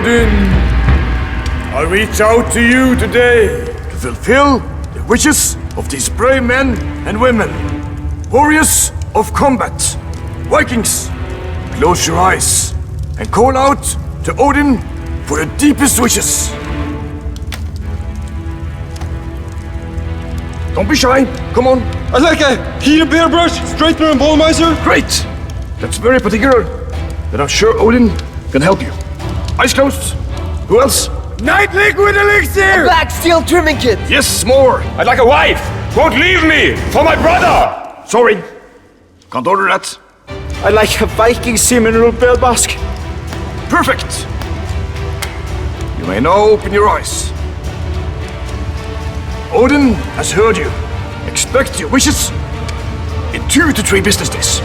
Odin, I reach out to you today to fulfill the wishes of these brave men and women, warriors of combat, Vikings. Close your eyes and call out to Odin for the deepest wishes. Don't be shy, come on. I'd like a heater, bear brush, straightener and ball miser. Great! That's very particular, but I'm sure Odin can help you. Eyes closed. Who else? Night liquid elixir! Black steel trimming kit! Yes, more. I'd like a wife! Won't leave me! For my brother! Sorry, can't order that. I like a Viking sea mineral bell basket. Perfect! You may now open your eyes. Odin has heard you. Expect your wishes in 2 to 3 business days.